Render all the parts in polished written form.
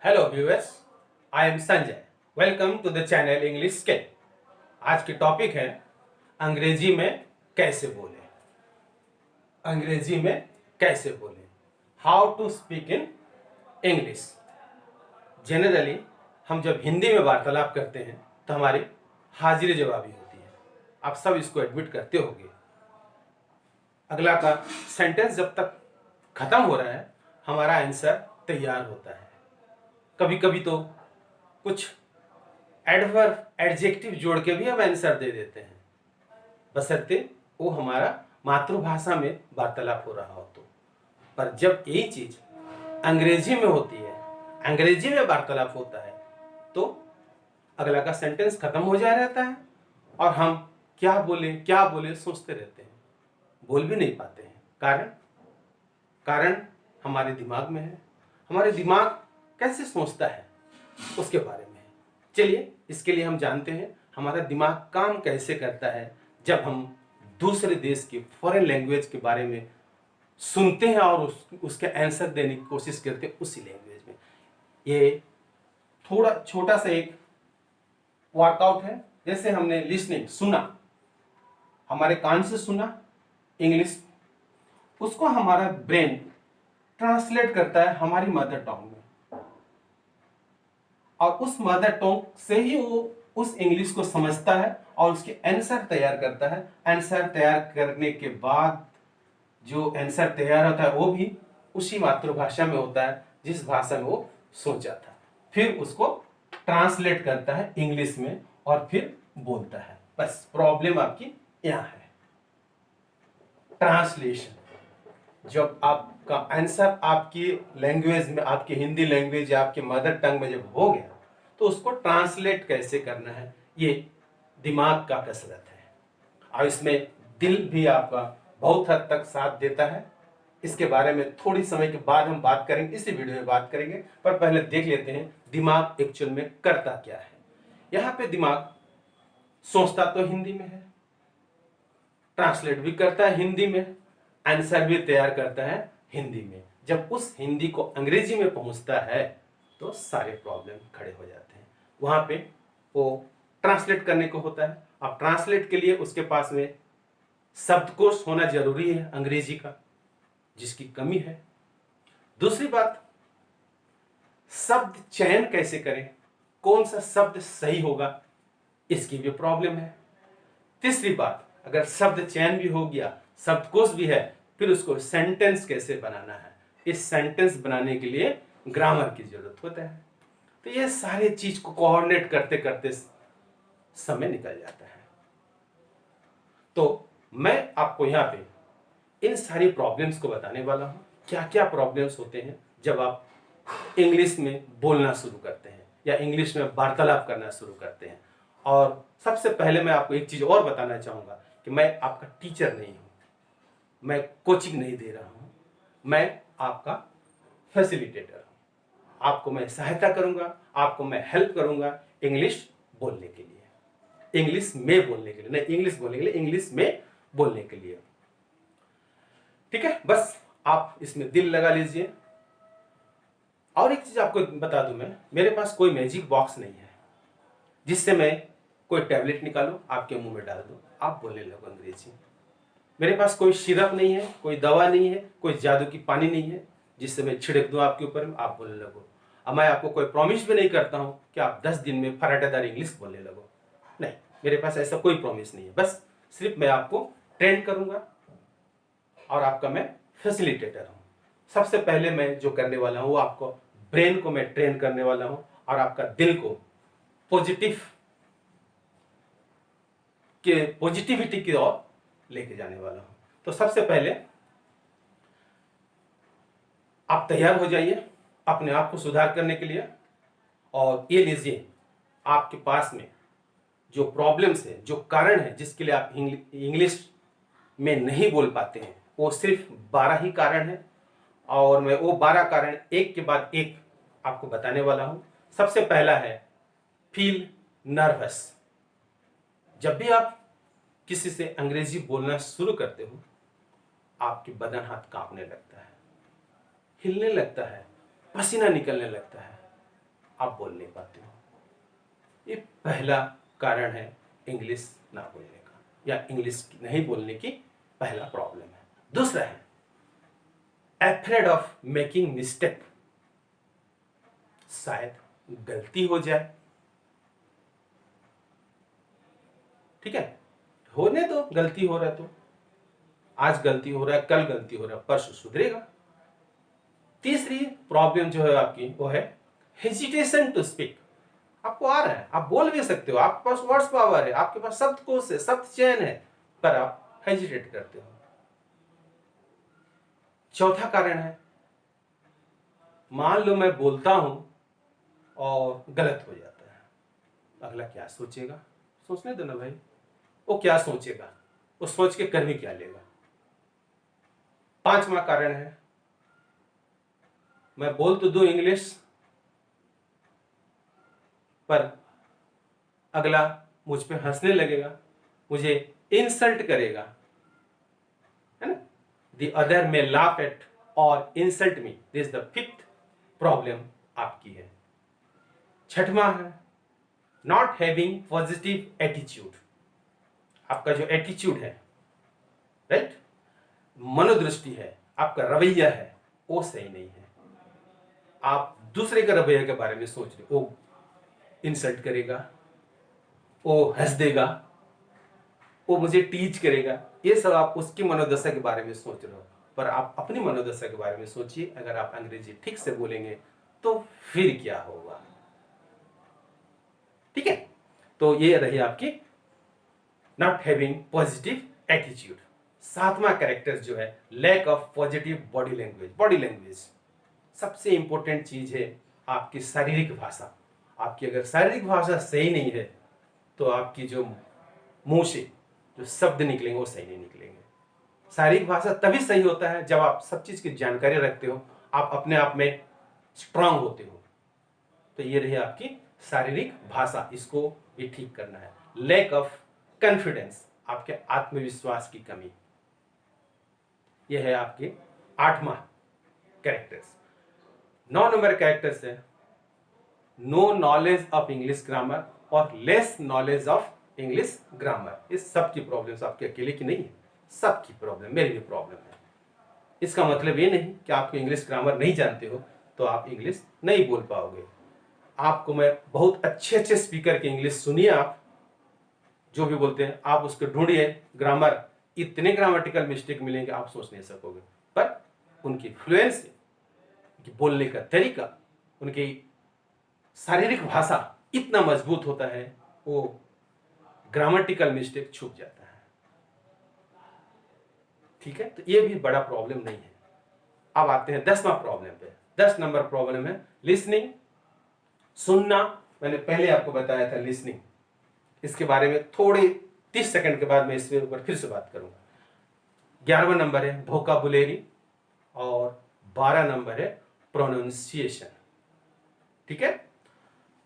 Hello viewers, I am Sanjay. Welcome to the channel English skill. आज की topic है अंग्रेजी में कैसे बोलें। अंग्रेजी में कैसे बोलें, how to speak in English. Generally हम जब हिंदी में वार्तालाप करते हैं तो हमारी हाजिरी जवाबी होती है। आप सब इसको एडमिट करते होंगे। अगला का सेंटेंस जब तक खत्म हो रहा है हमारा आंसर तैयार होता है। कभी कभी तो कुछ एडवर्ब एडजेक्टिव जोड़ के भी हम आंसर दे देते हैं, बशर्ते वो हमारा मातृभाषा में वार्तालाप हो रहा हो तो। पर जब यही चीज अंग्रेजी में होती है, अंग्रेजी में वार्तालाप होता है, तो अगला का सेंटेंस खत्म हो जा रहता है और हम क्या बोले सोचते रहते हैं, बोल भी नहीं पाते हैं। कारण हमारे दिमाग में है। हमारे दिमाग कैसे सोचता है उसके बारे में है। चलिए इसके लिए हम जानते हैं हमारा दिमाग काम कैसे करता है जब हम दूसरे देश की फॉरेन लैंग्वेज के बारे में सुनते हैं और उसके आंसर देने की कोशिश करते हैं उसी लैंग्वेज में। ये थोड़ा छोटा सा एक वर्कआउट है। जैसे हमने लिसनिंग सुना, हमारे कान से सुना इंग्लिश, उसको हमारा ब्रेन ट्रांसलेट करता है हमारी मदर टंग में, और उस मदर टंग से ही वो उस इंग्लिश को समझता है और उसके आंसर तैयार करता है। आंसर तैयार करने के बाद जो आंसर तैयार होता है वो भी उसी मातृभाषा में होता है जिस भाषा में वो सोचा था। फिर उसको ट्रांसलेट करता है इंग्लिश में और फिर बोलता है। बस प्रॉब्लम आपकी यहाँ है, ट्रांसलेशन। जब आपका आंसर आपकी लैंग्वेज में, आपकी हिंदी लैंग्वेज या आपके मदर टंग में जब हो गया तो उसको ट्रांसलेट कैसे करना है, ये दिमाग का कसरत है। और इसमें दिल भी आपका बहुत हद तक साथ देता है। इसके बारे में थोड़ी समय के बाद हम बात करेंगे, इसी वीडियो में बात करेंगे। पर पहले देख लेते हैं दिमाग एक्चुअल में करता क्या है। यहाँ पे दिमाग सोचता तो हिंदी में है, ट्रांसलेट भी करता है हिंदी में, आंसर भी तैयार करता है हिंदी में। जब उस हिंदी को अंग्रेजी में पहुंचता है तो सारे प्रॉब्लम खड़े हो जाते हैं। वहां पे वो ट्रांसलेट करने को होता है। अब ट्रांसलेट के लिए उसके पास में शब्दकोश होना जरूरी है अंग्रेजी का, जिसकी कमी है। दूसरी बात, शब्द चयन कैसे करें, कौन सा शब्द सही होगा, इसकी भी प्रॉब्लम है। तीसरी बात, अगर शब्द चयन भी हो गया, शब्दकोश भी है, फिर उसको सेंटेंस कैसे बनाना है, इस सेंटेंस बनाने के लिए ग्रामर की जरूरत होता है। तो ये सारे चीज को कोऑर्डिनेट करते करते समय निकल जाता है। तो मैं आपको यहाँ पे इन सारी प्रॉब्लम्स को बताने वाला हूँ, क्या क्या प्रॉब्लम्स होते हैं जब आप इंग्लिश में बोलना शुरू करते हैं या इंग्लिश में वार्तालाप करना शुरू करते हैं। और सबसे पहले मैं आपको एक चीज और बताना चाहूंगा कि मैं आपका टीचर नहीं हूं, मैं कोचिंग नहीं दे रहा हूं, मैं आपका फैसिलिटेटर हूं। आपको मैं सहायता करूंगा, आपको मैं हेल्प करूंगा इंग्लिश बोलने के लिए, इंग्लिश में बोलने के लिए, नहीं इंग्लिश बोलने के लिए, इंग्लिश में बोलने के लिए। ठीक है, बस आप इसमें दिल लगा लीजिए। और एक चीज आपको बता दूं, मैं मेरे पास कोई मैजिक बॉक्स नहीं है जिससे मैं कोई टैबलेट निकालूं आपके मुंह में डाल दूं आप बोलने लगो अंग्रेजी। मेरे पास कोई सिरप नहीं है, कोई दवा नहीं है, कोई जादू की पानी नहीं है जिससे मैं छिड़क दूं आपके ऊपर आप बोलने लगो। अब मैं आपको कोई प्रॉमिस भी नहीं करता हूं कि आप 10 दिन में फराटेदार इंग्लिश बोलने लगो। नहीं, मेरे पास ऐसा कोई प्रॉमिस नहीं है। बस सिर्फ मैं आपको ट्रेन करूंगा और आपका मैं फैसिलिटेटर हूं। सबसे पहले मैं जो करने वाला हूं वो आपको ब्रेन को मैं ट्रेन करने वाला हूं और आपका दिल को पॉजिटिविटी की ओर लेके जाने वाला हूं। तो सबसे पहले आप तैयार हो जाइए अपने आप को सुधार करने के लिए। और ये लीजिए, आपके पास में जो प्रॉब्लम्स है, जो कारण है जिसके लिए आप इंग्लिश में नहीं बोल पाते हैं, वो सिर्फ 12 ही कारण है। और मैं वो 12 कारण एक के बाद एक आपको बताने वाला हूं। सबसे पहला है फील नर्वस। जब भी आप किसी से अंग्रेजी बोलना शुरू करते हो आपकी बदन हाथ कांपने लगता है, हिलने लगता है, पसीना निकलने लगता है। आप बोल नहीं पाते हो। ये पहला कारण है इंग्लिश ना बोलने का, या इंग्लिश नहीं बोलने की पहला प्रॉब्लम है। दूसरा है अफ्रेड ऑफ मेकिंग मिस्टेक, शायद गलती हो जाए। ठीक है, होने दो, गलती हो रहा है तो आज गलती हो रहा है, कल गलती हो रहा है, परसों सुधरेगा। तीसरी प्रॉब्लम जो है आपकी वो है हेजिटेशन टू स्पीक। आपको आ रहा है, आप बोल भी सकते हो, आपके पास वर्ड्स पावर है, आपके पास शब्दकोश है, शब्द चयन है, पर आप हेजिटेट करते हो। चौथा कारण है मान लो मैं बोलता हूं और गलत हो जाता है, अगला क्या सोचेगा, सोचने दो ना भाई, वो क्या सोचेगा, वो सोच के कर भी क्या लेगा। पांचवा कारण है मैं बोल तो दूं इंग्लिश, पर अगला मुझ पे हंसने लगेगा, मुझे इंसल्ट करेगा, है ना। द अदर में लाफ एट और insult me, this the fifth problem आपकी है। छठवां है नॉट हैविंग पॉजिटिव एटीट्यूड। आपका जो एटीट्यूड है, राइट, मनोदृष्टि है, आपका रवैया है, वो सही नहीं है। आप दूसरे के रवैये के बारे में सोच रहे हो, वो इंसल्ट करेगा, वो हंस देगा, वो मुझे टीच करेगा, ये सब आप उसकी मनोदशा के बारे में सोच रहे हो। पर आप अपनी मनोदशा के बारे में सोचिए, अगर आप अंग्रेजी ठीक से बोलेंगे तो फिर क्या होगा। ठीक है, तो ये रही आपकी नॉट हैविंग पॉजिटिव एटीट्यूड। सातवां कैरेक्टर जो है lack of positive body language. Body language सबसे इंपॉर्टेंट चीज है, आपकी शारीरिक भाषा। आपकी अगर शारीरिक भाषा सही नहीं है तो आपकी जो मुंह से जो शब्द निकलेंगे वो सही नहीं निकलेंगे। शारीरिक भाषा तभी सही होता है जब आप सब चीज की जानकारी रखते हो, आप अपने आप में स्ट्रांग होते हो। तो ये रही आपकी शारीरिक भाषा, इसको भी ठीक करना है। लैक ऑफ कॉन्फिडेंस, आपके आत्मविश्वास की कमी, यह है आपके आठवां कैरेक्टर्स। 9 नंबर कैरेक्टर्स है no knowledge of English grammar और less knowledge of English grammar. इस सब की प्रॉब्लम्स आपके अकेले की नहीं है, सबकी प्रॉब्लम, मेरी भी प्रॉब्लम है। इसका मतलब ये नहीं कि आप इंग्लिश ग्रामर नहीं जानते हो तो आप इंग्लिश नहीं बोल पाओगे। आपको मैं बहुत अच्छे अच्छे स्पीकर की इंग्लिश सुनिए, आप जो भी बोलते हैं आप उसको ढूंढिए, ग्रामर इतने ग्रामेटिकल मिस्टेक मिलेंगे आप सोच नहीं सकोगे। पर उनकी फ्लुएंसी, उनकी बोलने का तरीका, उनकी शारीरिक भाषा इतना मजबूत होता है, वो ग्रामेटिकल मिस्टेक छुप जाता है। ठीक है, तो ये भी बड़ा प्रॉब्लम नहीं है। अब आते हैं 10वां प्रॉब्लम पे। 10 नंबर प्रॉब्लम है लिसनिंग, सुनना। मैंने पहले आपको बताया था लिसनिंग, इसके बारे में थोड़े 30 सेकंड के बाद मैं इसके ऊपर फिर से बात करूंगा। 11वां नंबर है वोकाबुलरी और 12 नंबर है प्रोनाउंसिएशन। ठीक है,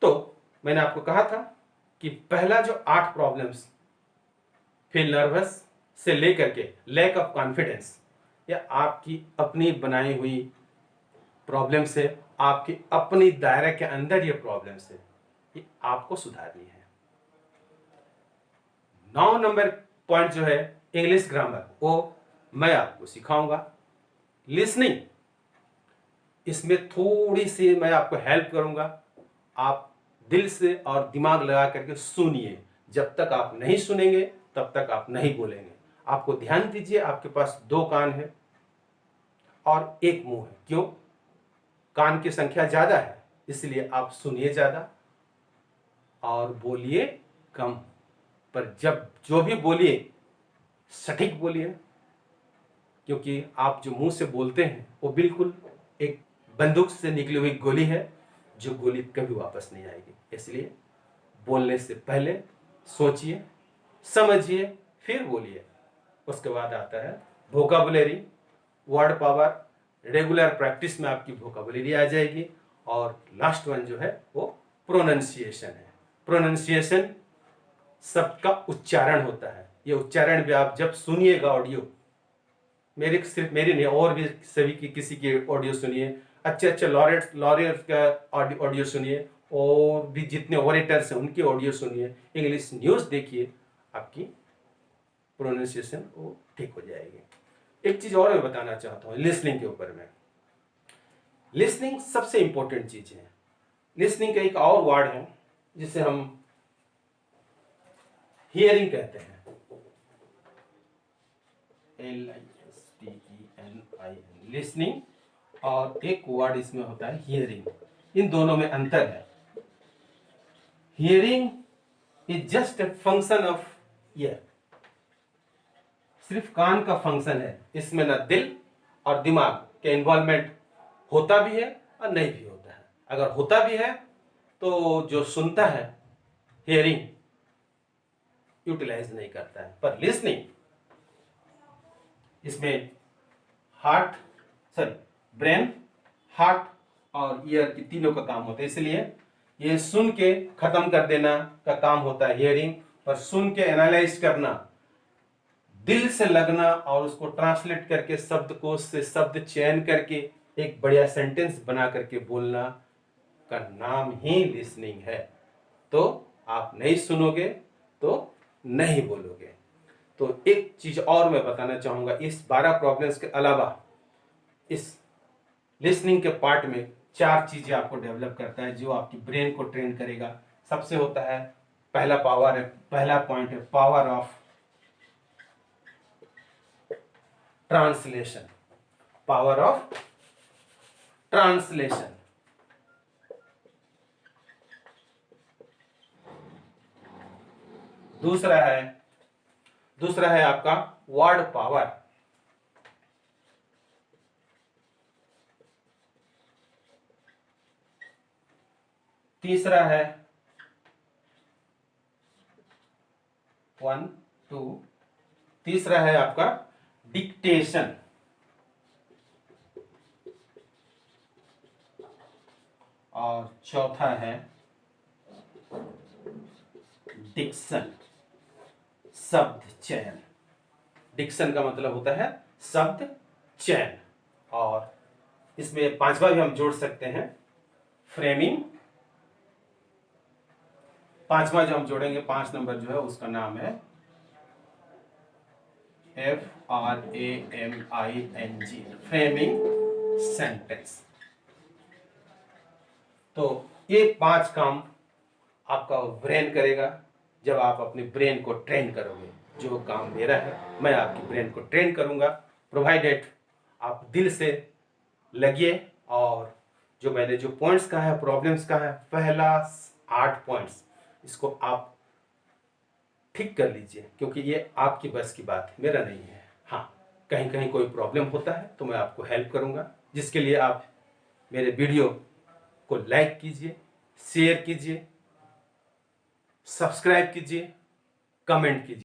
तो मैंने आपको कहा था कि पहला जो 8 प्रॉब्लम्स, फील नर्वस से लेकर के लैक ऑफ कॉन्फिडेंस, या आपकी अपनी बनाई हुई प्रॉब्लम से, आपकी अपनी दायरे के अंदर ये प्रॉब्लम से, ये आपको सुधारनी है। 9 नंबर पॉइंट जो है इंग्लिश ग्रामर, वो मैं आपको सिखाऊंगा। लिसनिंग, इसमें थोड़ी सी मैं आपको हेल्प करूंगा। आप दिल से और दिमाग लगा करके सुनिए, जब तक आप नहीं सुनेंगे तब तक आप नहीं बोलेंगे। आपको ध्यान दीजिए, आपके पास 2 कान है और 1 मुंह है। क्यों? कान की संख्या ज्यादा है, इसलिए आप सुनिए ज्यादा और बोलिए कम। पर जब जो भी बोलिए सटीक बोलिए, क्योंकि आप जो मुंह से बोलते हैं वो बिल्कुल एक बंदूक से निकली हुई गोली है, जो गोली कभी वापस नहीं आएगी। इसलिए बोलने से पहले सोचिए, समझिए, फिर बोलिए। उसके बाद आता है vocabulary, word power. Regular practice में आपकी वोकाबुलरी आ जाएगी। और लास्ट वन जो है वो प्रोनाउंसिएशन है। प्रोनाउंसिएशन शब्द का उच्चारण होता है। ये उच्चारण भी आप जब सुनिएगा ऑडियो, सिर्फ मेरी नहीं, और भी सभी की, किसी की ऑडियो सुनिए, अच्छे अच्छे लॉरेट का ऑडियो सुनिए, और भी जितने ओरेटर्स हैं उनके ऑडियो सुनिए, इंग्लिश न्यूज़ देखिए, आपकी प्रोनाउंसिएशन वो ठीक हो जाएगी। एक चीज़ और मैं बताना चाहता हूँ लिसनिंग के ऊपर में। लिसनिंग सबसे इंपॉर्टेंट चीज़ है। लिसनिंग का एक और वर्ड है जिसे हम हियरिंग कहते हैं, LISTENIN, लिसनिंग, और एक वर्ड इसमें होता है हियरिंग। इन दोनों में अंतर है। Hearing is just a function of year, सिर्फ कान का फंक्शन है, इसमें ना दिल और दिमाग के इन्वॉल्वमेंट होता भी है और नहीं भी होता है। अगर होता भी है तो जो सुनता है हियरिंग यूटिलाइज नहीं करता है। पर लिसनिंग, इसमें हार्ट ब्रेन, हार्ट और ईयर की तीनों का काम होता है, इसलिए ये सुन के खत्म कर देना का काम होता है हियरिंग, पर सुन के एनालाइज करना, दिल से लगना और उसको ट्रांसलेट करके शब्दकोश से शब्द चयन करके एक बढ़िया सेंटेंस बना करके बोलना का नाम ही लिसनिंग है। तो आप नहीं सुनोगे तो नहीं बोलोगे। तो एक चीज और मैं बताना चाहूंगा, इस 12 प्रॉब्लम्स के अलावा इस लिसनिंग के पार्ट में 4 चीजें आपको डेवलप करता है जो आपकी ब्रेन को ट्रेन करेगा। सबसे होता है पहला पॉइंट है power of translation, power of translation. दूसरा है आपका वर्ड पावर। तीसरा है 1 2 तीसरा है आपका डिक्टेशन। और चौथा है डिक्शन, शब्द चयन। डिक्शन का मतलब होता है शब्द चयन। और इसमें 5वां भी हम जोड़ सकते हैं फ्रेमिंग। 5वां जो हम जोड़ेंगे, 5 नंबर जो है उसका नाम है FRAMING, फ्रेमिंग सेंटेंस। तो ये 5 काम आपका ब्रेन करेगा जब आप अपने ब्रेन को ट्रेन करोगे। जो काम मेरा है, मैं आपकी ब्रेन को ट्रेन करूंगा, प्रोवाइडेड आप दिल से लगिए। और जो मैंने जो पॉइंट्स कहा है, प्रॉब्लम्स का है, पहला 8 पॉइंट्स, इसको आप ठीक कर लीजिए, क्योंकि ये आपकी बस की बात है, मेरा नहीं है। हाँ, कहीं कहीं कोई प्रॉब्लम होता है तो मैं आपको हेल्प करूंगा, जिसके लिए आप मेरे वीडियो को लाइक कीजिए, शेयर कीजिए, सब्सक्राइब कीजिए, कमेंट कीजिए।